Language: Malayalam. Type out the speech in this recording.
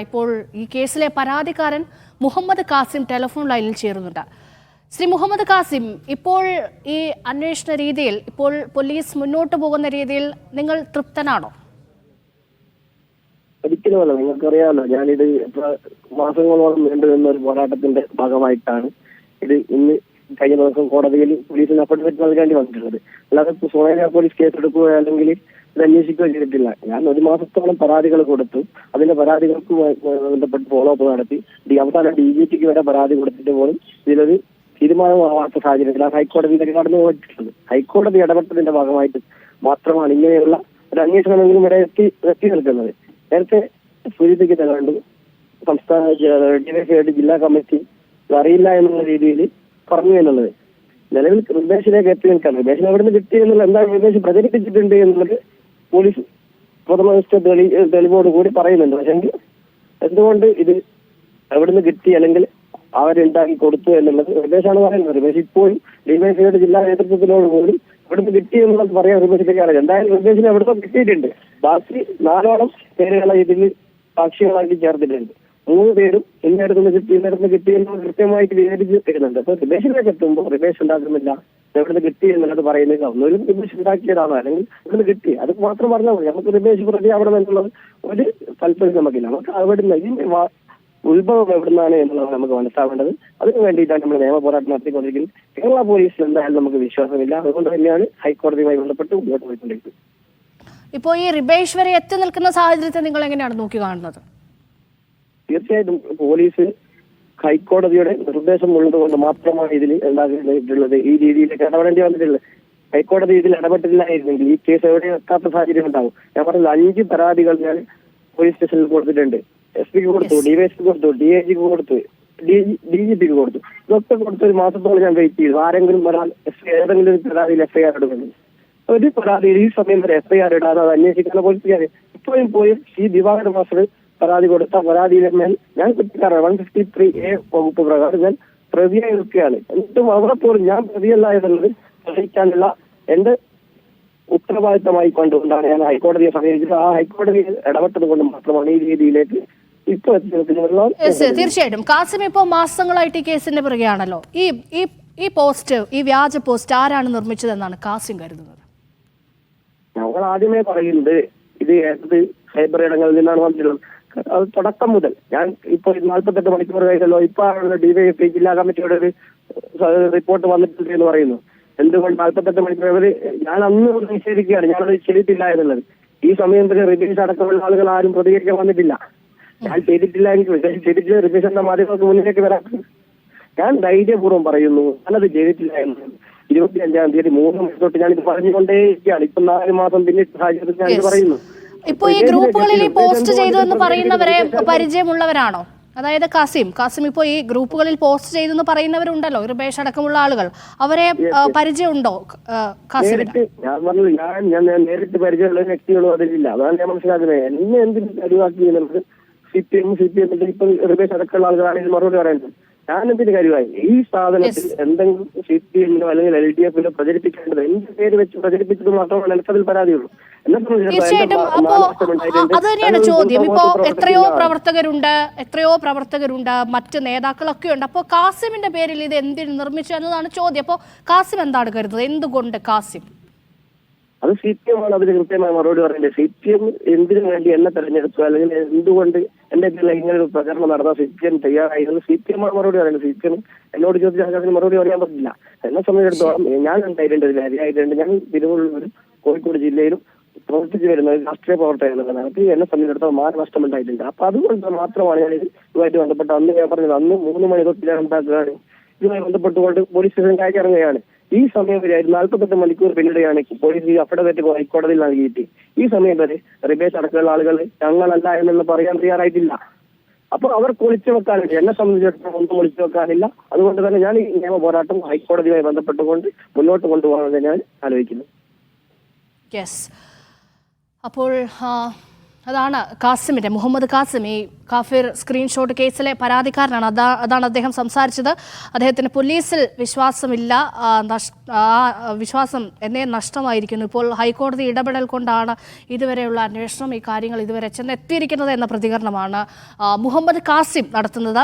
ഇപ്പോൾ ഈ കേസിലെ പരാതിക്കാരൻ മുഹമ്മദ് കാസിം ടെലിഫോൺ ലൈനിൽ ചേരുന്നുണ്ട്. ശ്രീ മുഹമ്മദ് കാസിം, ഇപ്പോൾ ഈ അന്വേഷണ രീതിയിൽ ഇപ്പോൾ പോലീസ് മുന്നോട്ട് പോകുന്ന രീതിയിൽ നിങ്ങൾ തൃപ്തനാണോ? ഒരിക്കലുമല്ല. നിങ്ങൾക്കറിയാമല്ലോ, ഞാനിത് മാസങ്ങളോളം നീണ്ടുനിന്ന ഒരു പോരാട്ടത്തിന്റെ ഭാഗമായിട്ടാണ് ഇന്ന് കഴിഞ്ഞ ദിവസം കോടതിയിൽ പോലീസിന് അഫിഡവിറ്റ് നൽകേണ്ടി വന്നിട്ടുള്ളത്. അല്ലാതെ സോളേന പോലീസ് കേസെടുക്കുകയോ അല്ലെങ്കിൽ ഇത് അന്വേഷിക്കുകയോ ചെയ്തിട്ടില്ല. ഞാൻ ഒരു മാസത്തോളം പരാതികൾ കൊടുത്തു. അതിന്റെ പരാതികൾക്ക് ബന്ധപ്പെട്ട് ഫോളോ അപ്പ് നടത്തി അവസാനം DGPക്ക് വരെ പരാതി കൊടുത്തിട്ട് പോലും ഇതിലൊരു തീരുമാനമാവാത്ത സാഹചര്യത്തിൽ ഹൈക്കോടതിയിലേക്ക് കടന്നു പോയിട്ടുള്ളത്. ഹൈക്കോടതി ഇടപെട്ടതിന്റെ ഭാഗമായിട്ട് മാത്രമാണ് ഇങ്ങനെയുള്ള ഒരു അന്വേഷണമെങ്കിലും ഇവിടെ എത്തി നിൽക്കുന്നത്. നേരത്തെ സൂചിപ്പിക്കുന്നുണ്ട്, സംസ്ഥാന ഡിവൈഎസ്പി ജില്ലാ കമ്മിറ്റി അറിയില്ല എന്നുള്ള രീതിയിൽ പറഞ്ഞു എന്നുള്ളത്. നിലവിൽ റിബേഷിലേക്ക് എത്തി നിൽക്കാൻ റിബേഷിന് എവിടെ നിന്ന് കിട്ടി എന്നുള്ള എന്താണ് റിബേഷ് പ്രചരിപ്പിച്ചിട്ടുണ്ട് എന്നുള്ളത് പോലീസ് പ്രഥമ തെളിവോട് കൂടി പറയുന്നുണ്ട്. പക്ഷെ എന്തുകൊണ്ട് ഇത് എവിടെ നിന്ന് കിട്ടി അല്ലെങ്കിൽ അവരുണ്ടാക്കി കൊടുത്തു എന്നുള്ളത് റിബേഷാണ് പറയുന്നത്. റിബേഷ് ഇപ്പോഴും ഡിവൈഎസ്പിയുടെ ജില്ലാ നേതൃത്വത്തിനോട് കൂടി എവിടുന്ന് കിട്ടി എന്നുള്ളത് പറയാൻ റിബേഷിലേക്ക് അറിയാം. എന്തായാലും റിബേഷിന് എവിടുത്തെ കിട്ടിയിട്ടുണ്ട്. ബാക്കി 4 പേരുകളെ ഇതിൽ സാക്ഷികളാക്കി ചേർത്തിട്ടുണ്ട്. 3 പേരും ഇന്നിടത്തുനിന്ന് കിട്ടി എന്നുള്ളത് കൃത്യമായിട്ട് വിവരിച്ച് തരുന്നുണ്ട്. അപ്പൊ റിബേഷിലേക്ക് എത്തുമ്പോൾ റിബേഷ് ഉണ്ടാക്കുന്നില്ല, എവിടുന്ന് കിട്ടി എന്നുള്ളത് പറയുന്നില്ല. ഒന്നൊരു റിബേഷ് ഉണ്ടാക്കിയതാണോ അല്ലെങ്കിൽ ഇവിടുന്ന് കിട്ടി, അത് മാത്രം പറഞ്ഞാൽ മതി. നമുക്ക് റിബേഷ് പ്രതി അവിടെ നിന്നുള്ളത് ഒരു താല്പര്യം നമുക്കില്ല. നമുക്ക് അവിടുന്ന് ഈ ഉത്ഭവം എവിടുന്നാണ് എന്നുള്ളത് നമുക്ക് മനസ്സിലാവേണ്ടത്. അതിനു വേണ്ടിയിട്ടാണ് നമ്മൾ നിയമ പോരാട്ടം നടത്തിക്കൊണ്ടിരിക്കുന്നത്. കേരള പോലീസിൽ എന്തായാലും നമുക്ക് വിശ്വാസമില്ല. അതുകൊണ്ട് തന്നെയാണ് ഹൈക്കോടതിയുമായി ബന്ധപ്പെട്ട് മുന്നോട്ട് പോയിക്കൊണ്ടിരിക്കുന്നത്. ഇപ്പോൾ ഈ റിബേഷ് വരെ എത്തി നിൽക്കുന്ന സാഹചര്യത്തെ നിങ്ങൾ എങ്ങനെയാണ് നോക്കി കാണുന്നത്? തീർച്ചയായിട്ടും പോലീസ് ഹൈക്കോടതിയുടെ നിർദ്ദേശം ഉള്ളതുകൊണ്ട് മാത്രമാണ് ഇതിൽ ഉണ്ടാക്കിയിട്ടുള്ളത്. ഈ രീതിയിലേക്ക് ഇടപെടേണ്ടി വന്നിട്ടുള്ളത്. ഹൈക്കോടതി ഇതിൽ ഇടപെട്ടില്ലായിരുന്നെങ്കിൽ ഈ കേസ് എവിടെ എത്താത്ത സാഹചര്യം ഉണ്ടാവും. ഞാൻ പറഞ്ഞത് 5 പരാതികൾ ഞാൻ പോലീസ് സ്റ്റേഷനിൽ കൊടുത്തിട്ടുണ്ട്. SP കൊടുത്തു, DYSP കൊടുത്തു, DIGക്ക് കൊടുത്തു, DGPക്ക് കൊടുത്തു. ഇതൊക്കെ കൊടുത്ത് ഒരു മാസത്തോളം ഞാൻ വെയിറ്റ് ചെയ്തു. ആരെങ്കിലും ഒരാൾ ഏതെങ്കിലും ഒരു പരാതിയിൽ FIR എടുക്കുന്നു. ഒരു പരാതിയിൽ ഈ സമയം വരെ FIR ഇടാതെ അത് അന്വേഷിക്കുന്ന പോലീസുകാർ ഇപ്പോഴും പോയി ഈ ദിവാകര മാസ്റ്റർ പരാതി കൊടുത്ത പരാതിയിലെ മേൽ ഞാൻ കുറ്റക്കാരാണ്. 153A വകുപ്പ് പ്രകാരം ഞാൻ പ്രതിയായി നിൽക്കുകയാണ്. എന്നിട്ടും അവിടെ പോലും ഞാൻ പ്രതിയല്ല എന്നുള്ളത് തെളിയിക്കാനുള്ള എന്റെ ഉത്തരവാദിത്തമായി കൊണ്ടുകൊണ്ടാണ് ഞാൻ ഹൈക്കോടതിയെ സമീപിച്ചത്. ആ ഹൈക്കോടതി ഇടപെട്ടത് കൊണ്ട് മാത്രമാണ് ഈ രീതിയിലേക്ക് ഇപ്പൊ എത്തി നിൽക്കുന്നത്. തീർച്ചയായിട്ടും കാസിം, ഇപ്പോൾ മാസങ്ങളായിട്ട് ഈ കേസിന്റെ പിറകെയാണല്ലോ. ഈ പോസ്റ്റ്, ഈ വ്യാജ പോസ്റ്റ് ആരാണ് നിർമ്മിച്ചതെന്നാണ് കാസിം കരുതുന്നത്? ഞങ്ങൾ ആദ്യമേ പറയുന്നത് ഇത് സൈബർ ഇടങ്ങളിൽ നിന്നാണ് വന്നിട്ടുള്ളത്. അത് തുടക്കം മുതൽ ഞാൻ ഇപ്പോൾ 48 മണിക്കൂർ കഴിഞ്ഞല്ലോ. ഇപ്പൊ DYSP ജില്ലാ കമ്മിറ്റിയുടെ ഒരു റിപ്പോർട്ട് വന്നിട്ടുണ്ട് എന്ന് പറയുന്നു. എന്തുകൊണ്ട് 48 മണിക്കൂർ ഞാൻ അന്ന് നിഷേധിക്കുകയാണ്, ഞാനത് ചെയ്തിട്ടില്ല എന്നുള്ളത്. ഈ സമയത്തിന് റിബേഷ് അടക്കമുള്ള ആളുകൾ ആരും പ്രതികരിക്കാൻ വന്നിട്ടില്ല. ഞാൻ ചെയ്തിട്ടില്ല എങ്കിൽ റിബേഷ് ചെയ്തിട്ടില്ല, റിബേഷ് എന്ന മാധ്യമങ്ങൾക്ക് മുന്നിലേക്ക് വരാം. ഞാൻ ധൈര്യപൂർവ്വം പറയുന്നു, ഞാനത് ചെയ്തിട്ടില്ല എന്നുള്ളത്. 25-ാം തീയതി 3 മണി തൊട്ട് ഞാനിത് പറഞ്ഞുകൊണ്ടേയിരിക്കുകയാണ്. ഇപ്പൊ 4 മാസം പിന്നിട്ട സാഹചര്യത്തിൽ ഞാനിത് പറയുന്നു. ഇപ്പൊ ഈ ഗ്രൂപ്പുകളിൽ പോസ്റ്റ് ചെയ്തു എന്ന് പറയുന്നവരെ പരിചയമുള്ളവരാണോ? അതായത് കാസിം ഇപ്പോൾ ഈ ഗ്രൂപ്പുകളിൽ പോസ്റ്റ് ചെയ്തെന്ന് പറയുന്നവരുണ്ടല്ലോ, റിബേഷ് അടക്കമുള്ള ആളുകൾ, അവരെ പരിചയമുണ്ടോ കാസിമിന്? ഞാൻ പറഞ്ഞത് ഞാൻ നേരിട്ട് പരിചയമുള്ള വ്യക്തികളോ അതിലില്ല. അതാണ് ഞാൻ മനസ്സിലാക്കുന്നത്. എന്നെ എന്തിനും കരുവാക്കി എന്നുള്ളത് CPM ഇപ്പൊ റിബേഷ് അടക്കമുള്ള ആളുകളാണെങ്കിൽ മറുപടി പറയുന്നത്. ഞാനെന്തിന് കാര്യമായി ഈ സാധനത്തിൽ എന്തെങ്കിലും CPM അല്ലെങ്കിൽ LDF പ്രചരിപ്പിക്കേണ്ടത് എന്റെ പേര് വെച്ച് പ്രചരിപ്പിച്ചത് മാത്രമാണ് എനിക്കതിൽ പരാതിയുള്ളൂ. തീർച്ചയായിട്ടും. അപ്പോ അത് തന്നെയാണ് ചോദ്യം. ഇപ്പോ എത്രയോ പ്രവർത്തകരുണ്ട്, മറ്റ് നേതാക്കളൊക്കെ ഉണ്ട്. അപ്പോൾ കാസിമിന്റെ പേരിൽ ഇത് എന്തിന് നിർമ്മിച്ചു എന്നതാണ് ചോദ്യം. അപ്പോൾ കാസിം എന്താണ് കരുതുന്നത്? എന്തുകൊണ്ട് കാസിം? അത് CPM ആണ് അതിന് കൃത്യമായ മറുപടി പറയുന്നത്. CPM എന്തിനു വേണ്ടി എന്നെ തെരഞ്ഞെടുത്തു അല്ലെങ്കിൽ എന്തുകൊണ്ട് എന്റെ പേരിൽ ഇങ്ങനെ ഒരു പ്രചരണം നടത്താൻ CPM തയ്യാറായിരുന്നു? CPM ആണ് മറുപടി പറയുന്നത്. CPM എന്നോട് ചോദിച്ചാൽ അതിന് മറുപടി പറയാൻ പറ്റില്ല. എന്നെ സംബന്ധിച്ചിടത്തോളം ഞാൻ എന്തായിട്ടുണ്ട്, അതിനായിട്ടുണ്ട്. ഞാൻ തിരുവനന്തപുരം കോഴിക്കോട് ജില്ലയിലും പ്രവർത്തിച്ചു വരുന്ന ഒരു രാഷ്ട്രീയ പ്രവർത്തകനാണ്. എനിക്ക് എന്നെ സംബന്ധിച്ചിടത്തോളം മാനനഷ്ടം ഉണ്ടായിട്ടുണ്ട്. അപ്പൊ അതുകൊണ്ട് മാത്രമാണ് ഞാൻ ഇതുമായിട്ട് ബന്ധപ്പെട്ട് അന്ന് ഞാൻ പറഞ്ഞത്. അന്ന് 3 മണി തൊട്ട് ഞാൻ ഉണ്ടാക്കുകയാണ്. ഇതുമായി ബന്ധപ്പെട്ടുകൊണ്ട് പോലീസ് സ്റ്റേഷൻ കയറ്റി ഇറങ്ങുകയാണ്. ഈ സമയം വരെ 48 മണിക്കൂർ പിന്നിടുകയാണ് പോലീസ് അഫിഡവിറ്റ് ഹൈക്കോടതിയിൽ നൽകിയിട്ട്. ഈ സമയം വരെ റിബേഷ് അടക്കമുള്ള ആളുകൾ ഞങ്ങളല്ല എന്നുള്ള പറയാൻ തയ്യാറായിട്ടില്ല. അപ്പൊ അവർക്ക് ഒളിച്ചു വെക്കാനില്ല. എന്നെ സംബന്ധിച്ചിടത്തോളം ഒന്നും ഒളിച്ചു വെക്കാനില്ല. അതുകൊണ്ട് തന്നെ ഞാൻ ഈ നിയമ പോരാട്ടം ഹൈക്കോടതിയുമായി ബന്ധപ്പെട്ടുകൊണ്ട് മുന്നോട്ട് കൊണ്ടുപോകാമെന്ന് ഞാൻ ആലോചിക്കുന്നു. അപ്പോൾ അതാണ് കാസിമിന്റെ, മുഹമ്മദ് കാസിം, ഈ കാഫിർ സ്ക്രീൻഷോട്ട് കേസിലെ പരാതിക്കാരനാണ്. അതാണ് അദ്ദേഹം സംസാരിച്ചത്. അദ്ദേഹത്തിന് പോലീസിൽ വിശ്വാസമില്ല, വിശ്വാസം എന്നേ നഷ്ടമായിരിക്കുന്നു. ഇപ്പോൾ ഹൈക്കോടതി ഇടപെടൽ കൊണ്ടാണ് ഇതുവരെയുള്ള അന്വേഷണം, ഈ കാര്യങ്ങൾ ഇതുവരെ ചെന്നെത്തിയിരിക്കുന്നത് എന്ന പ്രതികരണമാണ് മുഹമ്മദ് കാസിം നടത്തുന്നത്.